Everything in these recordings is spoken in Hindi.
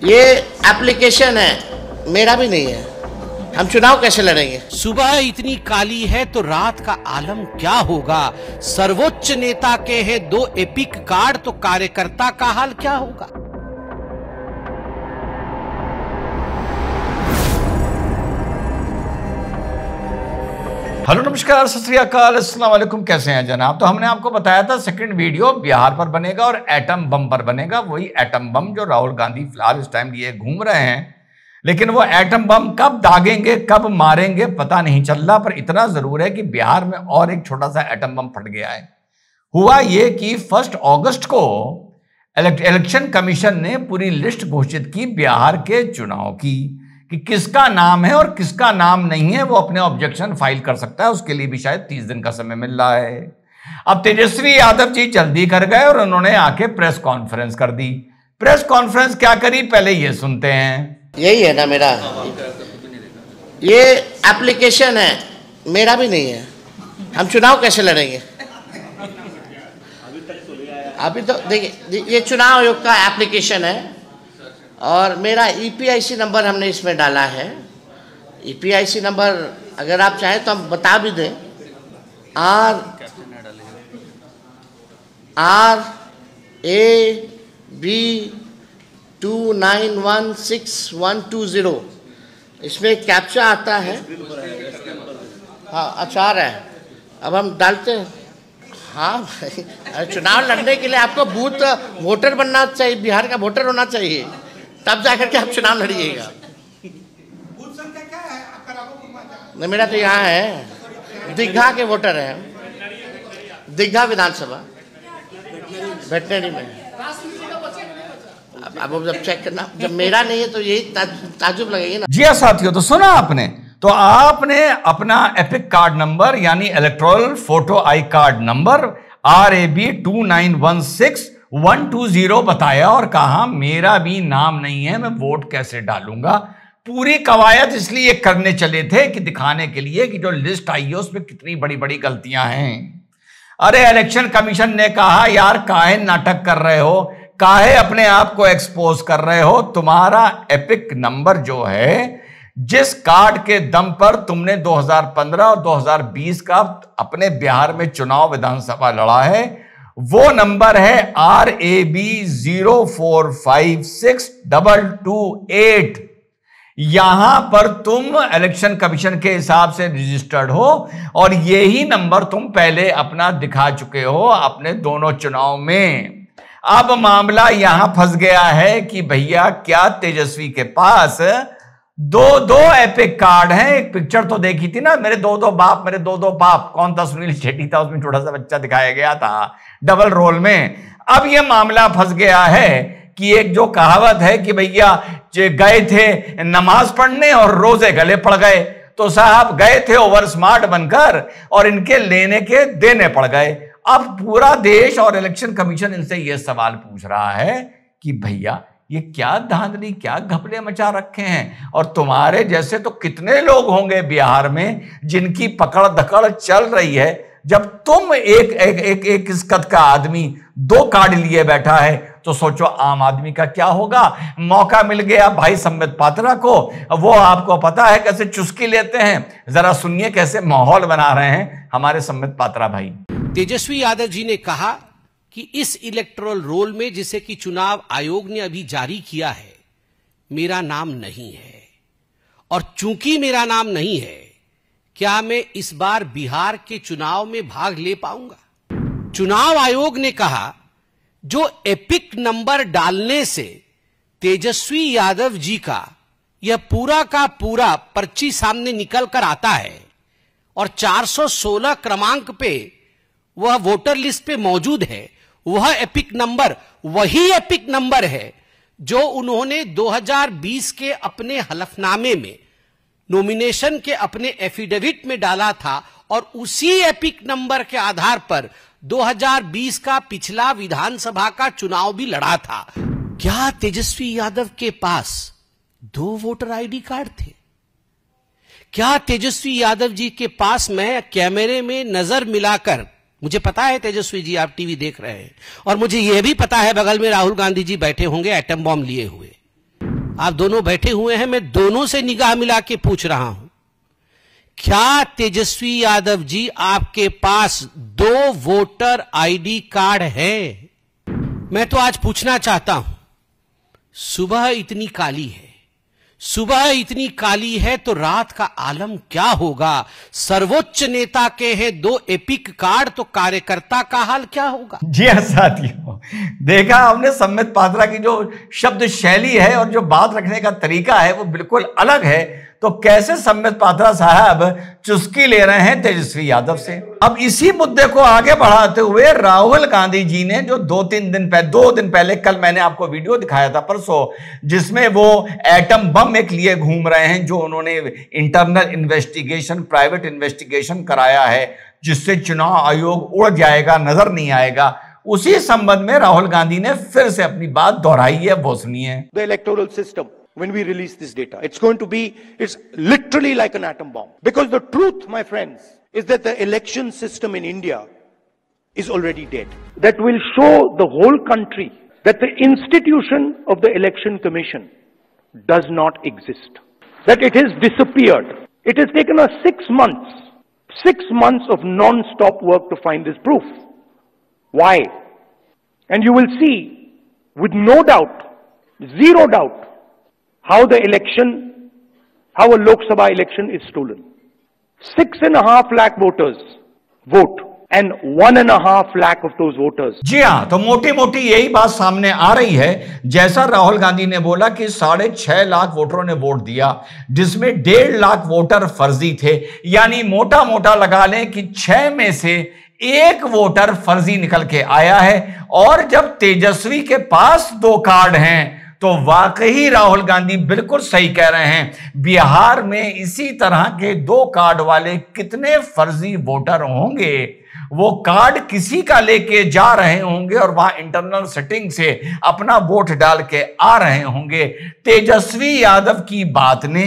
ये एप्लीकेशन है, मेरा भी नहीं है। हम चुनाव कैसे लड़ेंगे? सुबह इतनी काली है तो रात का आलम क्या होगा। सर्वोच्च नेता के हैं 2 एपिक कार्ड तो कार्यकर्ता का हाल क्या होगा। हेलो नमस्कार सत श्री अकाल अस्सलाम वालेकुम। कैसे हैं जनाब? तो हमने आपको बताया था सेकंड वीडियो बिहार पर बनेगा और एटम बम पर बनेगा। वही एटम बम जो राहुल गांधी फिलहाल इस टाइम लिए घूम रहे हैं, लेकिन वो एटम बम कब दागेंगे कब मारेंगे पता नहीं चल रहा। पर इतना जरूर है कि बिहार में और एक छोटा सा एटम बम फट गया है। हुआ ये कि 1 अगस्त को इलेक्शन कमीशन ने पूरी लिस्ट घोषित की बिहार के चुनाव की कि किसका नाम है और किसका नाम नहीं है। वो अपने ऑब्जेक्शन फाइल कर सकता है, उसके लिए भी शायद 30 दिन का समय मिल रहा है। अब तेजस्वी यादव जी जल्दी कर गए और उन्होंने आके प्रेस कॉन्फ्रेंस कर दी। प्रेस कॉन्फ्रेंस क्या करी, पहले ये सुनते हैं। यही है ना मेरा, ये एप्लीकेशन है, मेरा भी नहीं है। हम चुनाव कैसे लड़ेंगे? अभी तो देखिए, ये चुनाव आयोग का एप्लीकेशन है और मेरा EPIC नंबर हमने इसमें डाला है। EPIC नंबर अगर आप चाहें तो हम बता भी दें। RAB 2916-120। इसमें कैप्चा आता है। हाँ, अच्छा है। अब हम डालते हैं। हाँ भाई, चुनाव लड़ने के लिए आपको बूथ वोटर बनना चाहिए, बिहार का वोटर होना चाहिए, तब जाकर के आप चुनाव लड़िएगा। बूथ संख्या क्या है आपका? नहीं, मेरा तो यहाँ है, दीघा के वोटर हैं, दीघा विधानसभा वेटनरी में। अब जब चेक करना, जब मेरा नहीं है तो यही ताजुब लगेगी ना। जी साथियों, तो सुना आपने, तो आपने अपना एपिक कार्ड नंबर यानी electoral photo I card number RAB 2916-120 बताया और कहा मेरा भी नाम नहीं है, मैं वोट कैसे डालूंगा। पूरी कवायद इसलिए करने चले थे कि दिखाने के लिए कि जो लिस्ट आई है उसमें कितनी बड़ी बड़ी गलतियां हैं। अरे इलेक्शन कमीशन ने कहा यार काहे नाटक कर रहे हो, काहे अपने आप को एक्सपोज कर रहे हो। तुम्हारा एपिक नंबर जो है, जिस कार्ड के दम पर तुमने 2015 और 2020 का अपने बिहार में चुनाव विधानसभा लड़ा है, वो नंबर है RAB 04562228। यहां पर तुम इलेक्शन कमीशन के हिसाब से रजिस्टर्ड हो और यही नंबर तुम पहले अपना दिखा चुके हो अपने दोनों चुनाव में। अब मामला यहां फंस गया है कि भैया क्या तेजस्वी के पास दो एपिक कार्ड हैं। एक पिक्चर तो देखी थी ना, मेरे दो बाप मेरे दो बाप, कौन था? सुनील शेट्टी था, उसमें छोटा सा बच्चा दिखाया गया था डबल रोल में। अब यह मामला फंस गया है कि एक जो कहावत है कि भैया गए थे नमाज पढ़ने और रोजे गले पड़ गए, तो साहब गए थे ओवर स्मार्ट बनकर और इनके लेने के देने पड़ गए। अब पूरा देश और इलेक्शन कमीशन इनसे यह सवाल पूछ रहा है कि भैया ये क्या धांधली, क्या घपले मचा रखे हैं। और तुम्हारे जैसे तो कितने लोग होंगे बिहार में जिनकी पकड़ धकड़ चल रही है। जब तुम एक इस कद का आदमी 2 कार्ड लिए बैठा है, तो सोचो आम आदमी का क्या होगा। मौका मिल गया भाई संबित पात्रा को, वो आपको पता है कैसे चुस्की लेते हैं। जरा सुनिए कैसे माहौल बना रहे हैं हमारे संबित पात्रा भाई। तेजस्वी यादव जी ने कहा कि इस इलेक्टोरल रोल में जिसे कि चुनाव आयोग ने अभी जारी किया है, मेरा नाम नहीं है। और चूंकि मेरा नाम नहीं है, क्या मैं इस बार बिहार के चुनाव में भाग ले पाऊंगा? चुनाव आयोग ने कहा जो एपिक नंबर डालने से तेजस्वी यादव जी का यह पूरा का पूरा पर्ची सामने निकल कर आता है और 416 क्रमांक पे वह वोटर लिस्ट पे मौजूद है, वह एपिक नंबर वही एपिक नंबर है जो उन्होंने 2020 के अपने हलफनामे में, नॉमिनेशन के अपने एफिडेविट में डाला था और उसी एपिक नंबर के आधार पर 2020 का पिछला विधानसभा का चुनाव भी लड़ा था। क्या तेजस्वी यादव के पास 2 वोटर ID कार्ड थे? क्या तेजस्वी यादव जी के पास, मैं कैमरे में नजर मिलाकर, मुझे पता है तेजस्वी जी आप टीवी देख रहे हैं और मुझे यह भी पता है बगल में राहुल गांधी जी बैठे होंगे एटम बॉम्ब लिए हुए, आप दोनों बैठे हुए हैं, मैं दोनों से निगाह मिला के पूछ रहा हूं, क्या तेजस्वी यादव जी आपके पास 2 वोटर आईडी कार्ड है? मैं तो आज पूछना चाहता हूं, सुबह इतनी काली है, सुबह इतनी काली है तो रात का आलम क्या होगा? सर्वोच्च नेता के हैं 2 एपिक कार्ड तो कार्यकर्ता का हाल क्या होगा? जी हाँ साथियों, देखा हमने संबित पात्रा की जो शब्द शैली है और जो बात रखने का तरीका है वो बिल्कुल अलग है। तो कैसे संबित पात्रा साहब चुस्की ले रहे हैं तेजस्वी यादव से। अब इसी मुद्दे को आगे बढ़ाते हुए राहुल गांधी जी ने जो 2 दिन पहले, कल मैंने आपको वीडियो दिखाया था परसों, जिसमें वो एटम बम एक लिए घूम रहे हैं, जो उन्होंने इंटरनल इन्वेस्टिगेशन, प्राइवेट इन्वेस्टिगेशन कराया है, जिससे चुनाव आयोग उड़ जाएगा, नजर नहीं आएगा। उसी संबंध में राहुल गांधी ने फिर से अपनी बात दोहराई है, वो सुनिए। The electoral system, when we release this data, it's literally like an atom bomb. Because the truth, my friends, is that the election system in India is already dead. That will show the whole country that the institution of the election commission does not exist. That it has disappeared. It has taken us 6 months of non-stop work to find this proof. Why? And you will see, with no doubt, zero doubt, how a Lok Sabha election is stolen. 6.5 lakh voters vote and 1.5 lakh of those voters. जी हाँ, तो मोटी मोटी यही बात सामने आ रही है। जैसा राहुल गांधी ने बोला कि 6.5 लाख वोटरों ने वोट दिया, जिसमें 1.5 लाख वोटर फर्जी थे, यानी मोटा मोटा लगा लें कि 6 में से 1 वोटर फर्जी निकल के आया है। और जब तेजस्वी के पास 2 कार्ड हैं तो वाकई राहुल गांधी बिल्कुल सही कह रहे हैं। बिहार में इसी तरह के 2 कार्ड वाले कितने फर्जी वोटर होंगे, वो कार्ड किसी का लेके जा रहे होंगे और वहां इंटरनल सेटिंग से अपना वोट डाल के आ रहे होंगे। तेजस्वी यादव की बात ने,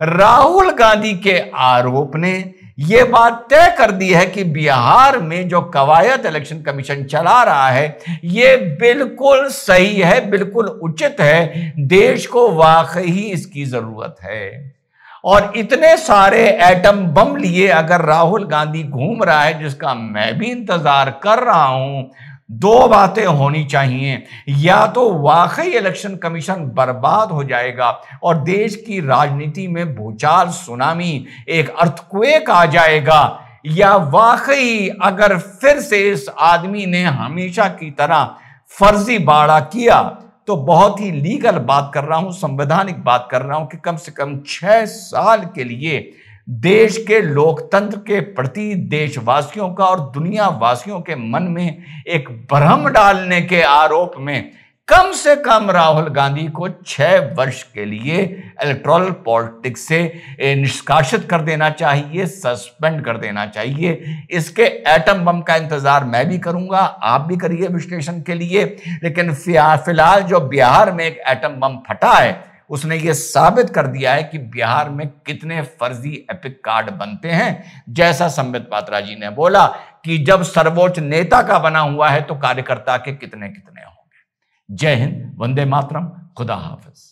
राहुल गांधी के आरोप ने यह बात तय कर दी है कि बिहार में जो कवायद इलेक्शन कमीशन चला रहा है यह बिल्कुल सही है, बिल्कुल उचित है। देश को वाकई इसकी जरूरत है। और इतने सारे एटम बम लिए अगर राहुल गांधी घूम रहा है, जिसका मैं भी इंतजार कर रहा हूं, 2 बातें होनी चाहिए। या तो वाकई इलेक्शन कमीशन बर्बाद हो जाएगा और देश की राजनीति में भूचाल, सुनामी, एक अर्थक्वेक आ जाएगा, या वाकई अगर फिर से इस आदमी ने हमेशा की तरह फर्जी बाड़ा किया, तो बहुत ही लीगल बात कर रहा हूं, संवैधानिक बात कर रहा हूं कि कम से कम 6 साल के लिए देश के लोकतंत्र के प्रति देशवासियों का और दुनिया वासियों के मन में एक भ्रम डालने के आरोप में कम से कम राहुल गांधी को 6 वर्ष के लिए इलेक्टोरल पॉलिटिक्स से निष्कासित कर देना चाहिए, सस्पेंड कर देना चाहिए। इसके एटम बम का इंतजार मैं भी करूंगा, आप भी करिए विश्लेषण के लिए। लेकिन फिलहाल जो बिहार में एक एटम बम फटा है, उसने ये साबित कर दिया है कि बिहार में कितने फर्जी एपिक कार्ड बनते हैं। जैसा संबित पात्रा जी ने बोला कि जब सर्वोच्च नेता का बना हुआ है तो कार्यकर्ता के कितने कितने होंगे। जय हिंद, वंदे मातरम, खुदा हाफिज।